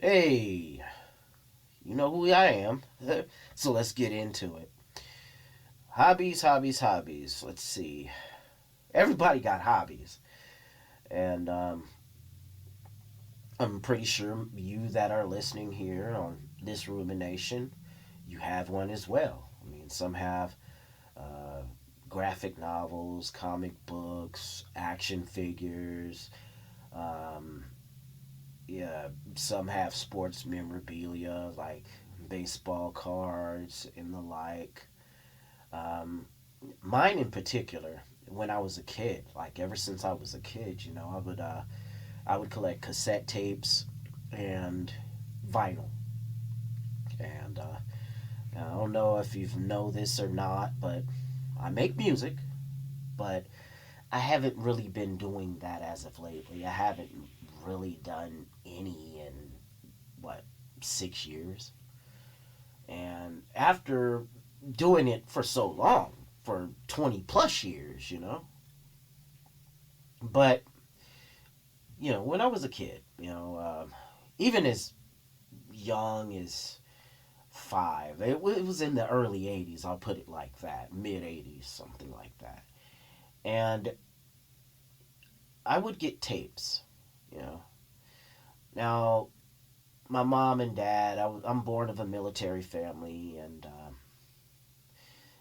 Hey, you know who I am. So let's get into it. Hobbies, hobbies, hobbies. Let's see. Everybody got hobbies. And I'm pretty sure you that are listening here on this rumination, you have one as well. I mean, some have uh, graphic novels, comic books, action figures. Um, yeah, some have sports memorabilia like baseball cards and the like. Um, Mine in particular, when I was a kid, like ever since I was a kid, I would collect cassette tapes and vinyl. And I don't know if you know this or not, but I make music, but I haven't really been doing that as of lately. I haven't really done any in what 6 years. And after doing it for so long, for 20 plus years, but when I was a kid, even as young as 5, it was in the early 80s, I'll put it like that, mid 80s, something like that. And I would get tapes, you know. Now, my mom and dad, I'm born of a military family, and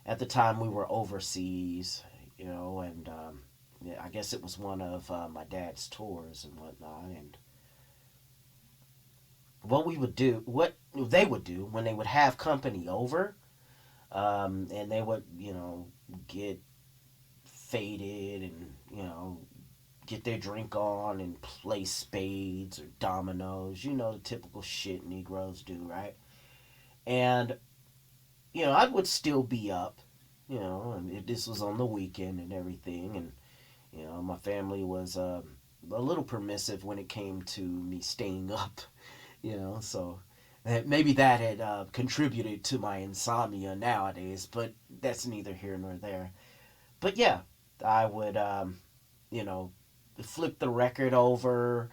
at the time we were overseas, and yeah, I guess it was one of my dad's tours and whatnot. And what they would do when they would have company over, and they would, get faded and, get their drink on and play spades or dominoes, the typical shit Negroes do, right? And, I would still be up, and this was on the weekend and everything. And, my family was a little permissive when it came to me staying up, so maybe that had contributed to my insomnia nowadays, but that's neither here nor there. But yeah, I would, you know, flip the record over,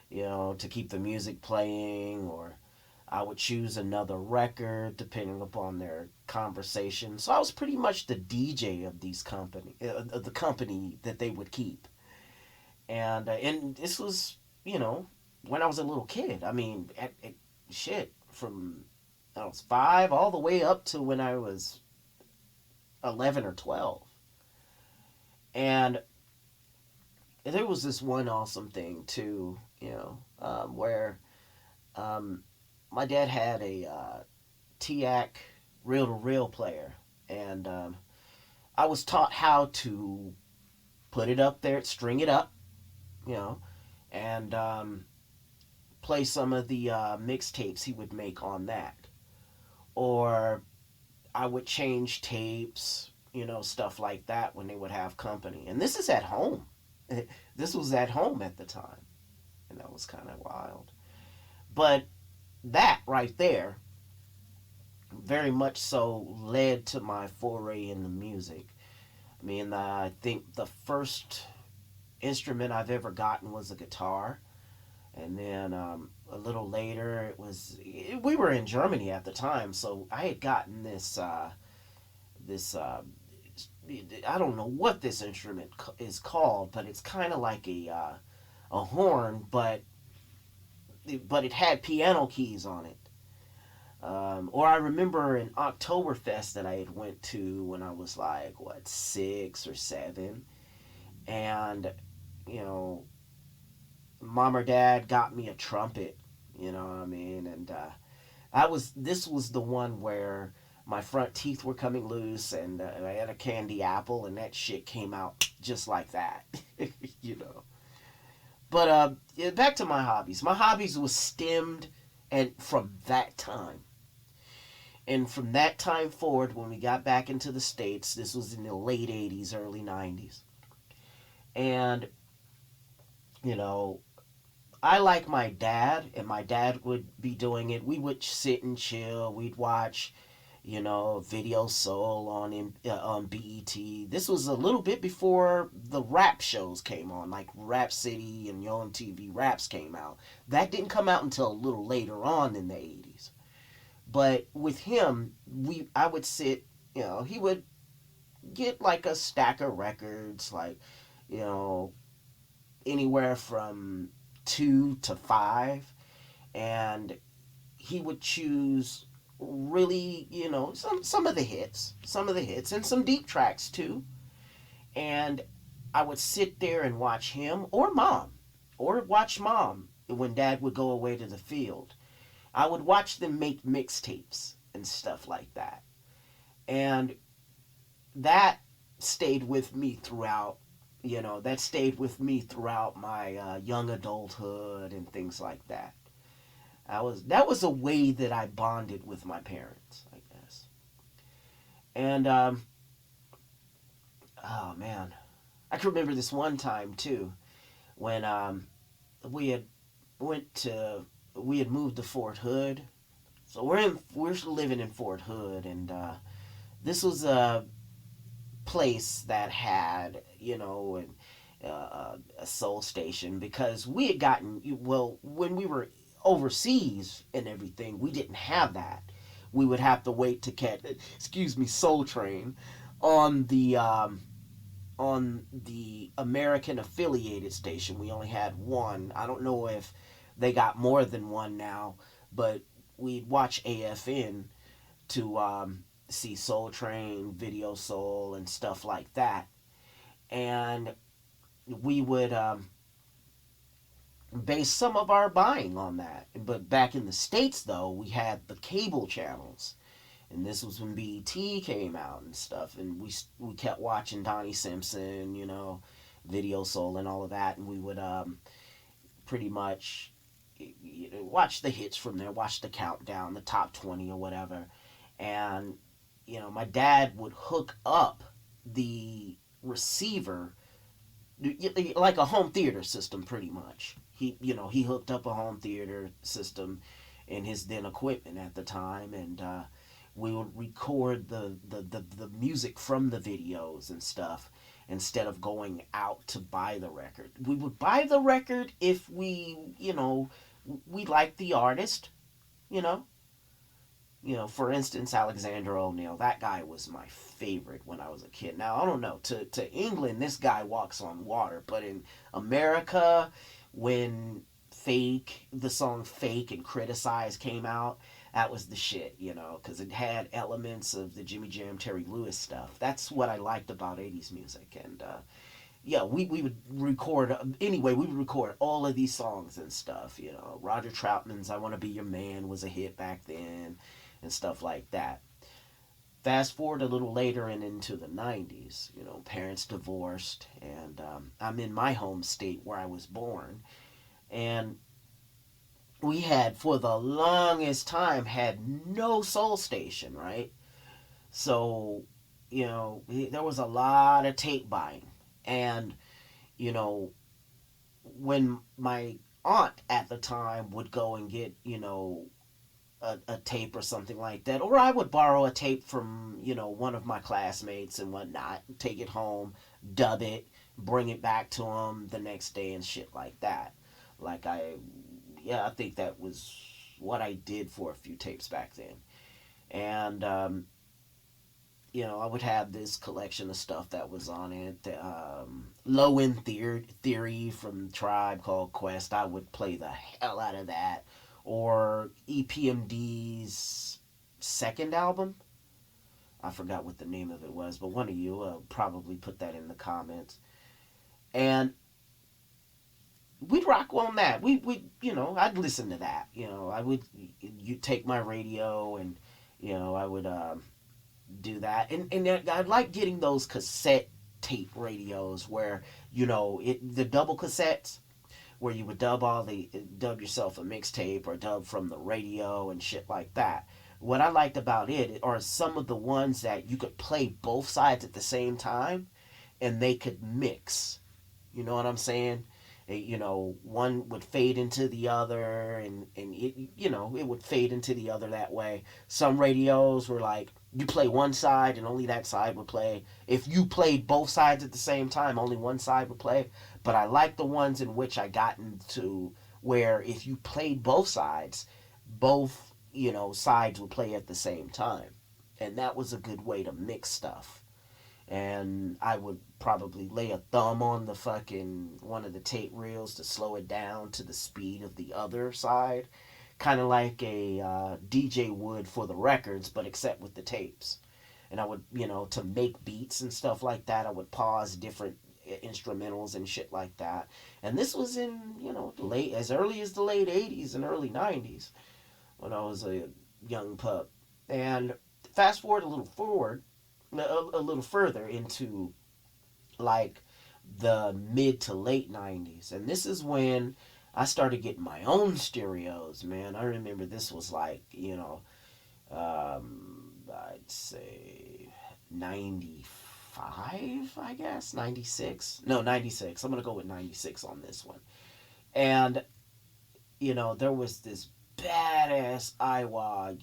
to keep the music playing, or I would choose another record depending upon their conversation. So I was pretty much the DJ of of the company that they would keep. And this was, when I was a little kid. I mean, shit, from I was 5 all the way up to when I was 11 or 12. And there was this one awesome thing too, where um, my dad had a TAC reel to reel player, and I was taught how to put it up there, string it up, you know, and play some of the mixtapes he would make on that, or I would change tapes, stuff like that when they would have company. And this is at home. This was at home at the time, and that was kind of wild. But that right there very much so led to my foray in the music. I mean, I think the first instrument I've ever gotten was a guitar. And then a little later, we were in Germany at the time, so I had gotten this I don't know what this instrument is called, but it's kind of like a horn, but it had piano keys on it. Or I remember an Oktoberfest that I had went to when I was like, what, 6 or 7, and you know, mom or dad got me a trumpet. You know what I mean? And this was the one where my front teeth were coming loose, and I had a candy apple, and that shit came out just like that. you know. But yeah, back to my hobbies. My hobbies was stemmed and from that time. And from that time forward, when we got back into the States, this was in the late 80s, early 90s. And, you know, I like my dad, and my dad would be doing it. We would sit and chill. We'd watch, Video Soul on BET. This was a little bit before the rap shows came on, like Rap City and Yo MTV Raps came out. That didn't come out until a little later on in the 80s. But with him, I would sit, he would get like a stack of records, like, you know, anywhere from 2 to 5, and he would choose really, some of the hits, and some deep tracks too. And I would sit there and watch him or watch mom when dad would go away to the field. I would watch them make mixtapes and stuff like that. And that stayed with me throughout, my young adulthood and things like that. That was a way that I bonded with my parents, I guess. And oh man, I can remember this one time too when we had went to we had moved to Fort Hood. So we're living in Fort Hood, and this was a place that had, a soul station, because we had gotten, well, when we were overseas and everything, we didn't have that. We would have to wait to catch, excuse me, Soul Train on the American affiliated station. We only had one. I don't know if they got more than one now, but we'd watch AFN to see Soul Train, Video Soul, and stuff like that. And we would base some of our buying on that. But back in the States, though, we had the cable channels. And this was when BET came out and stuff. And we kept watching Donnie Simpson, Video Soul, and all of that. And we would pretty much watch the hits from there, watch the countdown, the top 20 or whatever. And, my dad would hook up the receiver like a home theater system, pretty much. He hooked up a home theater system in his then equipment at the time, and we would record the music from the videos and stuff instead of going out to buy the record. We would buy the record if we liked the artist, you know. For instance, Alexander O'Neill. That guy was my favorite when I was a kid. Now, I don't know. To England, this guy walks on water. But in America, when the song Fake and Criticize came out, that was the shit, because it had elements of the Jimmy Jam, Terry Lewis stuff. That's what I liked about 80s music. And, yeah, we would record, anyway, we would record all of these songs and stuff, Roger Troutman's I Want to Be Your Man was a hit back then and stuff like that. Fast forward a little later and into the 90s, parents divorced, and I'm in my home state where I was born. And we had, for the longest time, had no soul station, right? So, there was a lot of tape buying. And, when my aunt at the time would go and get, a tape or something like that, or I would borrow a tape from, one of my classmates and whatnot, take it home, dub it, bring it back to them the next day and shit like that. Like I think that was what I did for a few tapes back then. And, I would have this collection of stuff that was on it. Low End Theory from Tribe Called Quest. I would play the hell out of that. Or EPMD's second album. I forgot what the name of it was, but one of you probably put that in the comments. And we'd rock on that. I'd listen to that. You take my radio and, I would do that. And I like getting those cassette tape radios where, the double cassettes where you would dub yourself a mixtape or dub from the radio and shit like that. What I liked about it are some of the ones that you could play both sides at the same time and they could mix. You know what I'm saying? One would fade into the other, and it would fade into the other that way. Some radios were like, you play one side and only that side would play. If you played both sides at the same time, only one side would play. But I like the ones in which I got into where if you played both sides, both sides would play at the same time, and that was a good way to mix stuff. And I would probably lay a thumb on the fucking one of the tape reels to slow it down to the speed of the other side, kind of like a DJ would for the records, but except with the tapes. And I would, to make beats and stuff like that, I would pause different instrumentals and shit like that. And this was in, late as early as the late 80s and early 90s when I was a young pup. And fast a little further into like the mid to late 90s. And this is when I started getting my own stereos, man. I remember this was like, I'd say 95, I guess. 96. No, 96. I'm going to go with 96 on this one. And, there was this badass Iowa,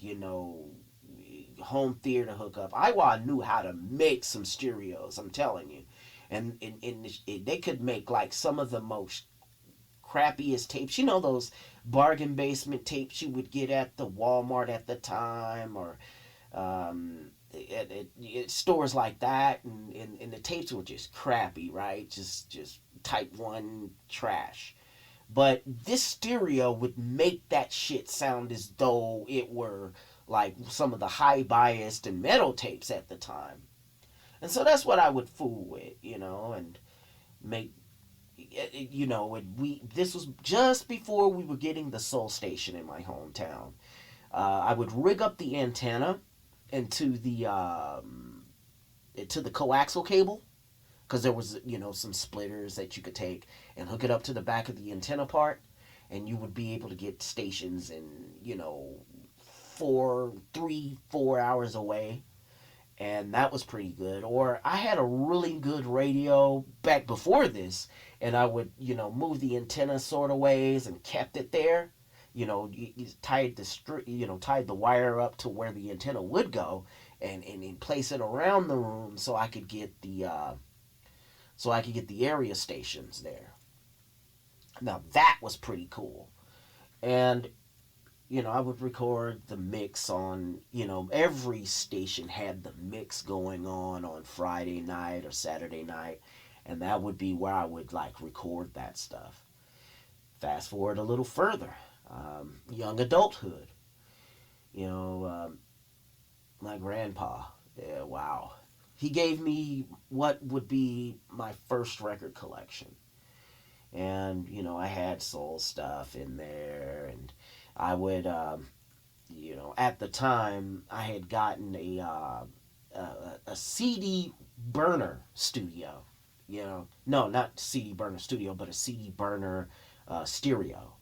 home theater hookup. Iowa knew how to make some stereos, I'm telling you. And they could make like some of the most crappiest tapes. Those bargain basement tapes you would get at the Walmart at the time, or stores like that, and the tapes were just crappy, right? Just type 1 trash. But this stereo would make that shit sound as though it were like some of the high biased and metal tapes at the time. And so that's what I would fool with, and make this was just before we were getting the Soul Station in my hometown. I would rig up the antenna into the coaxial cable, because there was some splitters that you could take and hook it up to the back of the antenna part, and you would be able to get stations in 4 hours away, and that was pretty good. Or I had a really good radio back before this, and I would move the antenna sort of ways and kept it there. You tied tied the wire up to where the antenna would go, and place it around the room so I could get the area stations there. Now that was pretty cool. And I would record the mix on, every station had the mix going on Friday night or Saturday night, and that would be where I would like record that stuff. Fast forward a little further, young adulthood. You know, my grandpa, yeah, wow. He gave me what would be my first record collection. And, I had soul stuff in there. And I would, at the time, I had gotten a CD burner studio. No, not CD burner studio, but a CD burner stereo.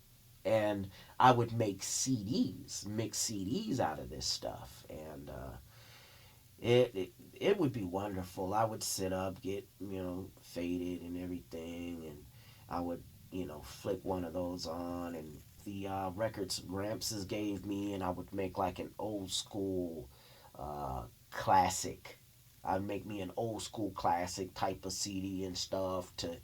And I would make CDs, mix CDs out of this stuff. And it would be wonderful. I would sit up, get faded and everything, and I would flick one of those on, and the records Gramps gave me, and I would make like an old school classic. I'd make me an old school classic type of CD and stuff to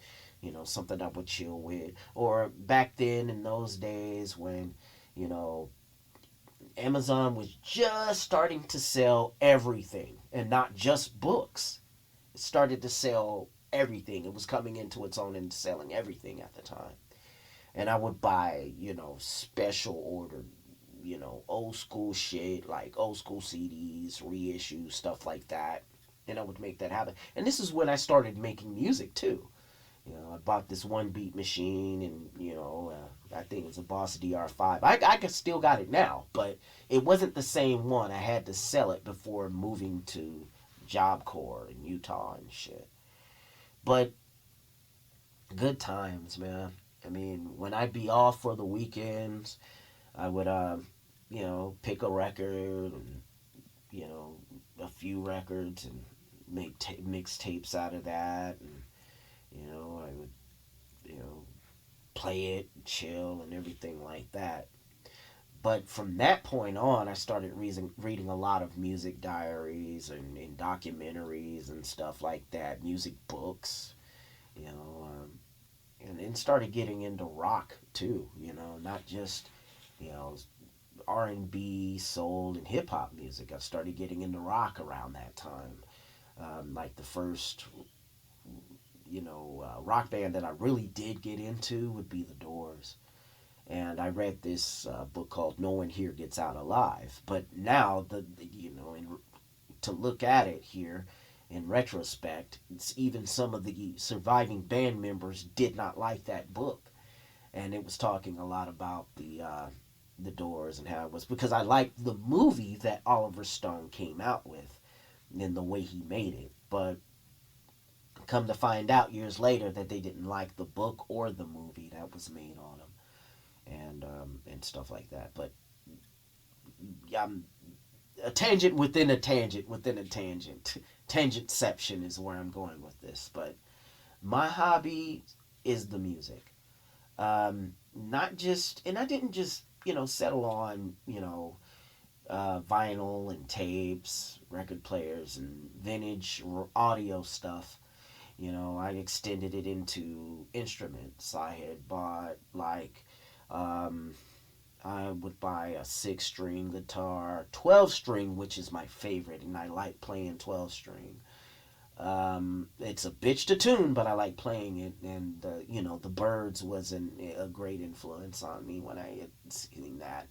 something I would chill with. Or back then in those days when you know Amazon was just starting to sell everything and not just books. It started to sell everything. It was coming into its own and selling everything at the time. And I would buy, special ordered, old school shit, like old school CDs, reissues, stuff like that. And I would make that happen. And this is when I started making music too. I bought this one beat machine, and I think it's a Boss DR5. I still got it now, but it wasn't the same one. I had to sell it before moving to Job Corps in Utah and shit. But good times, man. I mean, when I'd be off for the weekends, I would, pick a record and, a few records and make mix tapes out of that. And, I would, play it, chill, and everything like that. But from that point on, I started reading a lot of music diaries and documentaries and stuff like that, music books, you know, and then started getting into rock too, not just, you know, R&B, soul, and hip hop music. I started getting into rock around that time. Like the first, rock band that I really did get into would be The Doors. And I read this book called No One Here Gets Out Alive. But now, to look at it here in retrospect, it's even some of the surviving band members did not like that book. And it was talking a lot about the Doors and how it was because I liked the movie that Oliver Stone came out with and the way he made it. But come to find out years later that they didn't like the book or the movie that was made on them and stuff like that. But I'm a tangent within a tangent within a tangent. Tangentception is where I'm going with this. But my hobby is the music. Not just, and I didn't just, settle on, vinyl and tapes, record players, and vintage audio stuff. I extended it into instruments. I had bought, like, um, I would buy a 6 string guitar, 12 string, which is my favorite, and I like playing 12 string. It's a bitch to tune, but I like playing it, and the Birds was a great influence on me when I had seen that,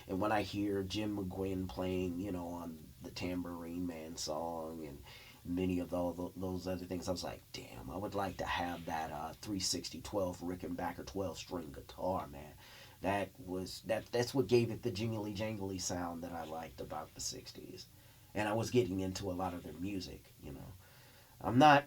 and when I hear Jim McGuinn playing, on the Tambourine Man song and many of those other things, I was like, damn, I would like to have that 360 12 Rickenbacker 12 string guitar, man. That's what gave it the jingly jangly sound that I liked about the '60s, and I was getting into a lot of their music. I'm not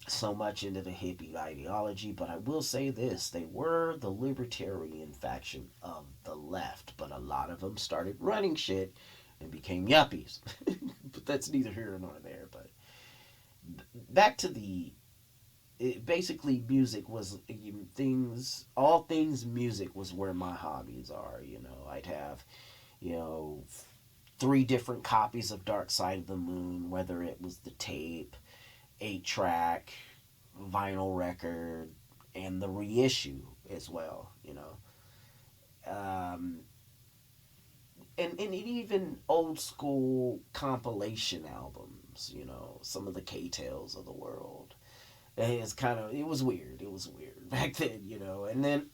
so much into the hippie ideology, but I will say this: they were the libertarian faction of the left, but a lot of them started running shit and became yuppies. But that's neither here nor there. But back to basically music was all things music was where my hobbies are. I'd have, you know, 3 different copies of Dark Side of the Moon, whether it was the tape, 8-track, vinyl record, and the reissue as well. Um, and even old school compilation albums, some of the K-Tales of the world. And it was weird. It was weird back then. And then,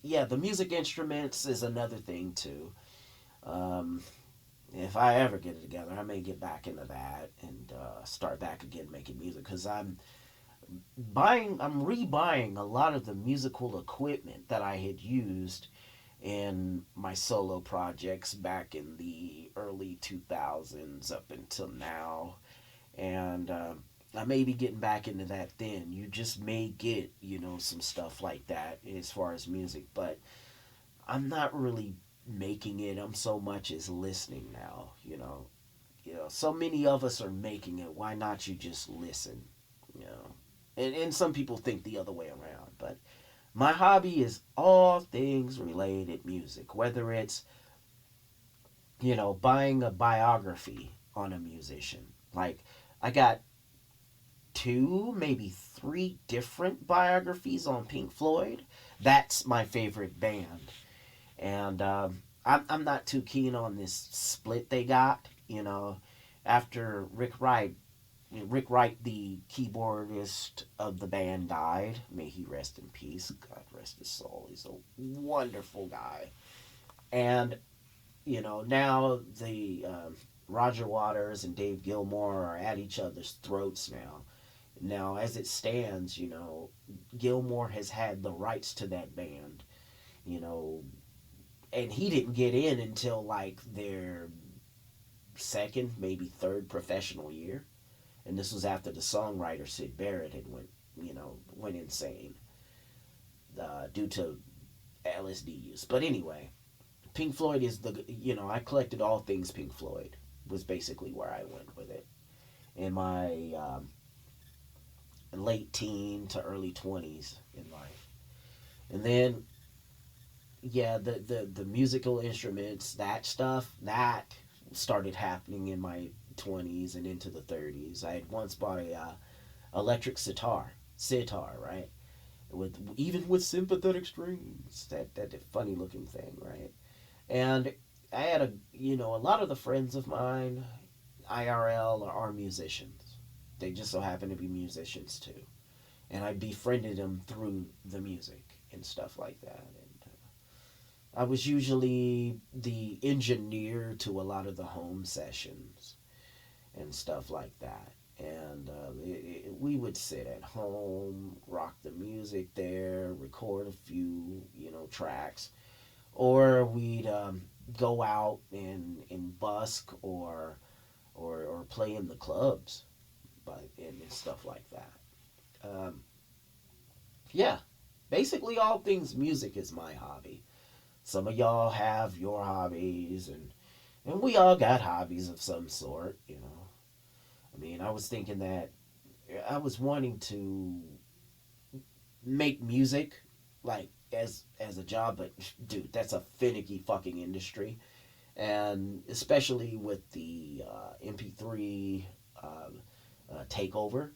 yeah, the music instruments is another thing too. Um, if I ever get it together, I may get back into that and start back again making music because I'm rebuying a lot of the musical equipment that I had used in my solo projects back in the early 2000s up until now. And I may be getting back into that then. You just may get, some stuff like that as far as music, but I'm not really making it. I'm so much as listening now. So many of us are making it. Why not you just listen? You know. And some people think the other way around, but my hobby is all things related music, whether it's, buying a biography on a musician. Like, I got 2, maybe 3 different biographies on Pink Floyd. That's my favorite band. And I'm not too keen on this split they got, after Rick Wright, the keyboardist of the band, died. May he rest in peace. God rest his soul. He's a wonderful guy. And, now the Roger Waters and Dave Gilmour are at each other's throats now. Now, as it stands, Gilmour has had the rights to that band, you know, and he didn't get in until like their second, maybe third professional year. And this was after the songwriter Sid Barrett had went insane due to LSD use. But anyway, Pink Floyd is I collected all things Pink Floyd was basically where I went with it in my late teen to early 20s in life. And then, yeah, the musical instruments, that stuff, that started happening in my 20s and into the 30s. I had once bought a electric sitar, right? With even with sympathetic strings, that funny looking thing, right? And I had a lot of the friends of mine, IRL, are musicians. They just so happen to be musicians too, and I befriended them through the music and stuff like that. And I was usually the engineer to a lot of the home sessions and stuff like that. And we would sit at home, rock the music there, record a few, tracks, or we'd go out and busk or play in the clubs, and stuff like that. Um, yeah, basically all things music is my hobby. Some of y'all have your hobbies, and we all got hobbies of some sort. I mean, I was thinking that I was wanting to make music like as a job, but dude, that's a finicky fucking industry, and especially with the MP3 takeover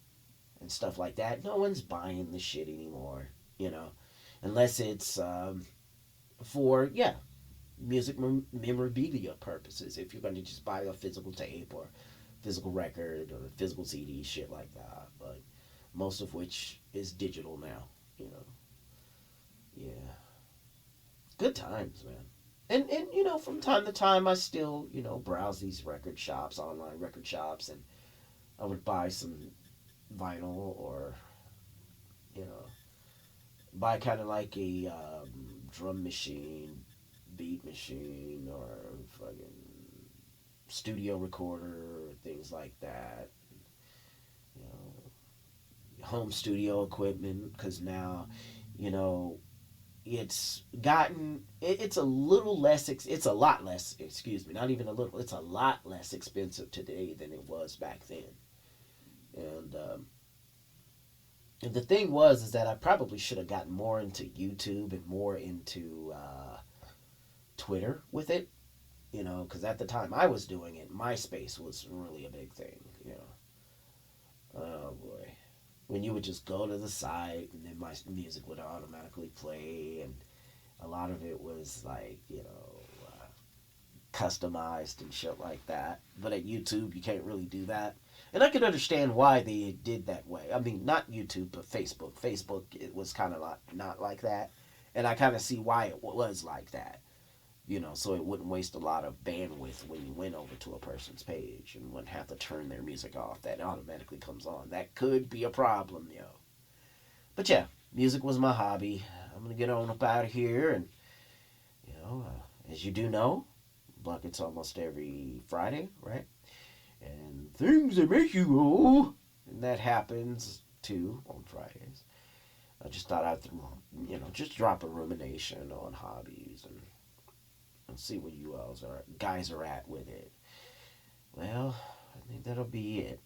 and stuff like that, no one's buying the shit anymore. You know, unless it's for music memorabilia purposes. If you're going to just buy a physical tape or physical record or physical CD, shit like that, but most of which is digital now. You know, yeah, good times, man. And from time to time, I still browse these record shops, online record shops, and I would buy some vinyl or you know buy kind of like a drum machine, beat machine, or fucking studio recorder, things like that. You home studio equipment, because now, you know, it's a little less. It's a lot less. Excuse me, not even a little. It's a lot less expensive today than it was back then. And the thing was is that I probably should have gotten more into YouTube and more into Twitter with it. Because at the time I was doing it, MySpace was really a big thing. Oh boy, when you would just go to the site and then my music would automatically play, and a lot of it was like customized and shit like that. But at YouTube, you can't really do that. And I can understand why they did that way. I mean, not YouTube, but Facebook. Facebook, it was kind of like, not like that. And I kind of see why it was like that. So it wouldn't waste a lot of bandwidth when you went over to a person's page and wouldn't have to turn their music off. That automatically comes on. That could be a problem, yo. But yeah, music was my hobby. I'm going to get on up out of here. And, as you do know, Bucket's almost every Friday, right? And things that make you go. And that happens too on Fridays. I just thought I'd, just drop a rumination on hobbies and see where you guys are at with it. Well, I think that'll be it.